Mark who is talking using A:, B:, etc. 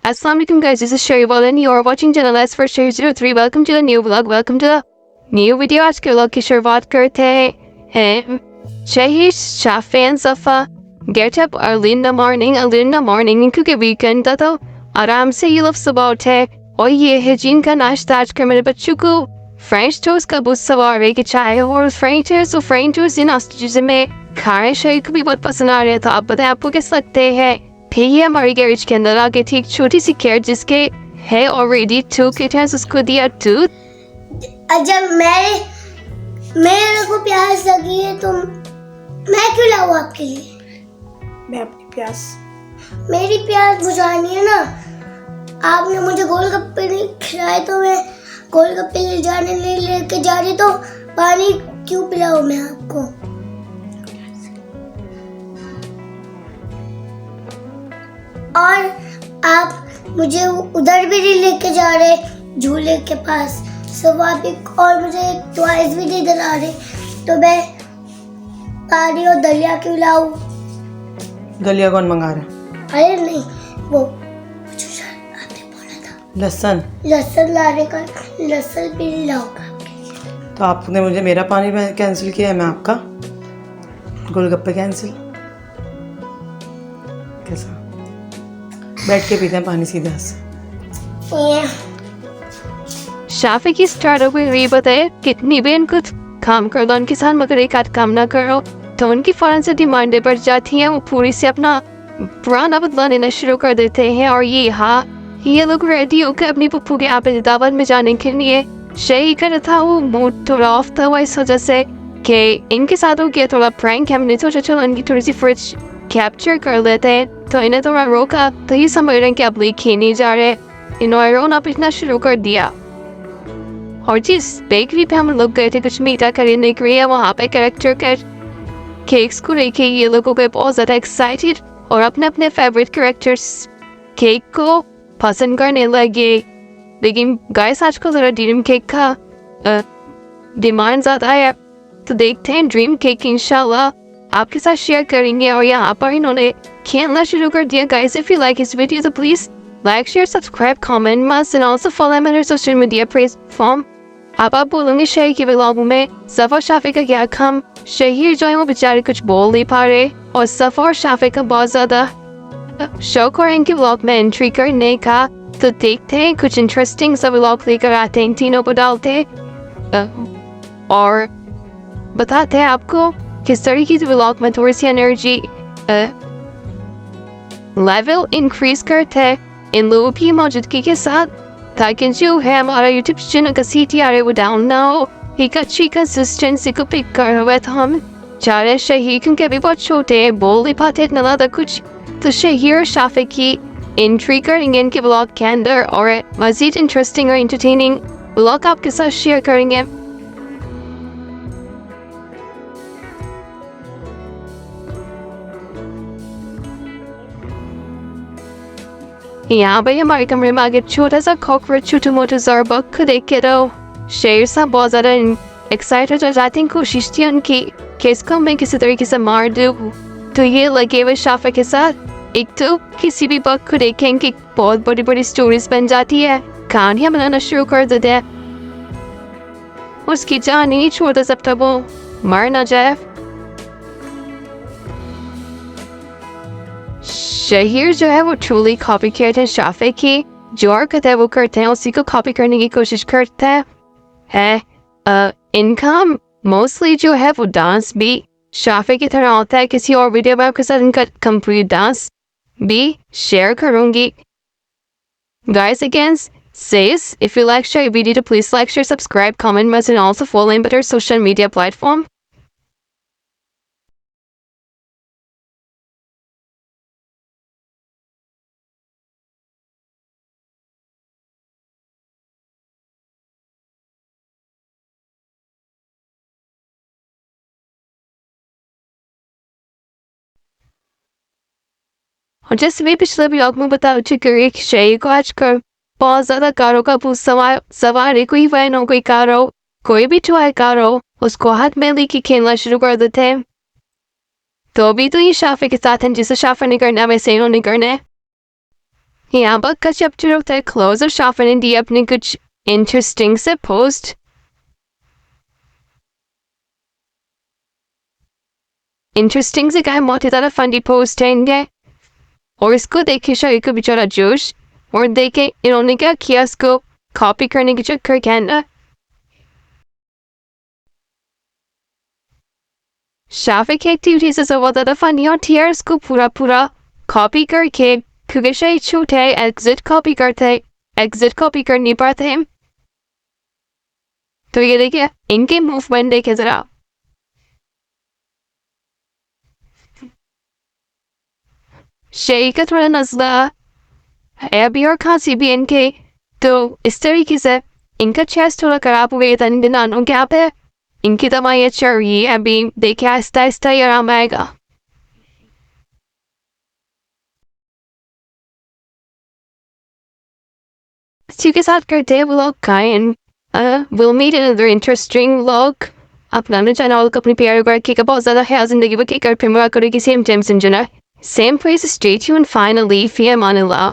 A: Assalamualaikum guys, this is Sherry and you are watching channel S for Sherry03. Welcome to the new vlog. Welcome to the new video. आज के vlog की शुरुआत करते हैं शहीद शाफेन सफ़ा get up early in the morning क्योंकि weekend था तो आराम से ये लोग सुबह उठे और ये है जिनका नाश्ता आज कर मेरे बच्चों को फ्रेंच टोस्ट का बहुत सवार है कि चाय और फ्रेंच टोस्ट इन नाश्ते में खाने शरीर को भी बहुत पसंद आ रहे हैं। तो आप बताएं आपको कैसे लगते हैं। फिर ये हमारी गैरेज के अंदर आके थी एक छोटी सी कैट जिसके है ऑलरेडी 2 किटन्स, उसको दिया दूध।
B: जब मेरे को प्यास लगी है तो मैं क्यों लाऊं आपके लिए?
C: मैं अपनी प्यास
B: मेरी प्यास बुझानी है ना। आपने मुझे गोलगप्पे नहीं खिलाए तो मैं गोलगप्पे लेके जा रही तो पानी क्यों पिलाऊं मैं आपको? और आप मुझे उधर भी नहीं लेके जा रहे झूले के पास स्वाभाविक, और मुझे टॉयज भी नहीं दिला रहे तो मैं पानी और दलिया क्यों लाऊं?
C: दलिया कौन मंगा रहा?
B: अरे नहीं, वो आपने बोला था लहसुन लाने का, लहसुन भी नहीं लाऊंगा।
C: तो आपने मुझे मेरा पानी कैंसिल किया है, मैं आपका गोलगप्पे कैंसिल। कैसा बैठ के पीते हैं पानी सीधा से।
A: शाफे की स्टार्टअप में ये बताए कितनी भी इनको काम कर दो उनके साथ मगर एक आध काम ना करो तो उनकी फौरन से डिमांडें बढ़ जाती हैं। वो पूरी से अपना पुराना बदला लेना शुरू कर देते हैं। और ये लोग रेडी होकर अपनी पप्पू के यहाँ पे दावत में जाने के लिए शही कर था। वो मूड थोड़ा ऑफ था इस वजह से कि इनके साथ हो गया थोड़ा प्रैंक। हमने सोचा चलो इनकी थोड़ी सी फ्रिज कैप्चर कर लेते हैं तो इन्हें थोड़ा रोका तो ये समझ रहे हैं कि अब लेके नहीं जा रहे। इन्होंने रोना पीटना शुरू कर दिया। और जिस बेकरी पे हम लोग गए थे कुछ मीठा खरीदने के लिए वहाँ पे कैरेक्टर के केक्स को लेके ये लोगों को बहुत ज़्यादा एक्साइटेड और अपने अपने फेवरेट कैरेक्टर्स केक को पसंद करने लगे। लेकिन गाइस आजकल ज़रा ड्रीम केक का डिमांड ज़्यादा है तो देखते हैं ड्रीम केक इंशाल्लाह आपके साथ शेयर करेंगे। और यहाँ पर इन्होंने खेलना शुरू कर दिया। Guys if you like this video तो please like share subscribe comment must and also follow me on social media platform. अब आप बोलोगे शहर के व्लॉग में सफ़ा और शाफे का क्या काम? शहीर जो है वो बेचारे कुछ बोल नहीं पा रहे और सफ़ा और शाफे का बहुत ज़्यादा शौक और इनके व्लॉग में एंट्री करने का। तो देखते हैं कुछ इंटरेस्टिंग सा व्लॉग लेकर आते हैं, तीनों को डालते और बताते हैं आपको किस तरीके से व्लॉग में थोड़ी सी एनर्जी लेवल इंक्रीज करते हैं इन लोगों की मौजूदगी के साथ, ताकि जो है हमारा यूट्यूब चैनल का CTR वो डाउन ना हो। एक अच्छी कंसिस्टेंसी को पिक कर हुए तो हम चाह रहे शहीर क्योंकि अभी बहुत छोटे हैं बोल नहीं पाते इतना ज़्यादा कुछ। तो शहीर और शाफे की एंट्री करेंगे इनके व्लॉग के अंदर और मज़ीद इंटरेस्टिंग और इंटरटेनिंग व्लॉग आपके साथ शेयर करेंगे। यहाँ पे हमारे कमरे में आगे छोटा सा कॉकरोच छोटे मोटे ज़रबक को देख के तो शेर सा बहुत ज़्यादा एक्साइटेड हो जाती हैं। कोशिश थी उनकी कि इसको मैं किसी तरीके से मार दूँ। तो ये लगे हुए शाफे के साथ एक तो किसी भी बग को देखें कि बहुत बड़ी बड़ी स्टोरीज बन जाती है, कहानियाँ बनाना शुरू कर देते हैं। उसकी जान ही नहीं छोड़ता जब तक वो मर ना जाए। शहीर जो है वो ट्रूली कॉपी करते हैं शाफे की, जो हरकत है वो करते हैं उसी को कॉपी करने की कोशिश करते हैं। इनका मोस्टली जो है वो डांस भी शाफे की तरह होता है। किसी और वीडियो में आपके साथ इनका कंप्लीट डांस भी शेयर करूंगी। Guys again says if you like share video to please like share subscribe comment message and also follow in better social media platform। और जैसे मैं पिछले व्लॉग में बता चुकी हूँ कि शहर को आजकल बहुत ज़्यादा कारों का भूत सवार है। कोई वैन हो कोई कार हो कोई भी टॉय कार हो उसको हाथ में लेके खेलना शुरू कर देते हैं। तो अभी तो ये शाफे के साथ हैं, जिसे शाफे ने करना है वैसे इन्होंने करना है। यहाँ पर का चैप्टर होता है क्लोज और शाफा ने दिया अपने कुछ इंटरेस्टिंग से पोस्ट। इंटरेस्टिंग से कहा बहुत ही ज़्यादा फंडी पोस्ट है इनके, और इसको देखे शायद को बेचारा जोश, और देखे इन्होंने क्या किया, इसको कॉपी करने के चक्कर के अंदर शाफे की एक्टिविटी से बहुत ज़्यादा फनी होती है। इसको पूरा पूरा कॉपी करके, क्योंकि शायद छोटे एग्जिट कॉपी करते, एग्जिट कॉपी कर नहीं पाते हैं। तो ये देखिए इनके मूवमेंट देखे ज़रा, शेई का थोड़ा नज़ला है अभी और खांसी भी इनके, तो इस तरीके से इनका चेस्ट थोड़ा खराब हो गया था इन दिनों के यहाँ पे। इनकी दवाइयाँ चल रही है, अभी देखिए आहिस्ता आहिस्ता ही आराम आएगा। इसी के साथ करते हैं व्लॉग का, and will meet in other interesting vlog. अपना ना चैनल को अपनी प्यार रखिए का बहुत ज़्यादा ख्याल जिंदगी में, फिर मुलाकात करेगी same time same place, stay tuned, finally फी अमान अल्लाह।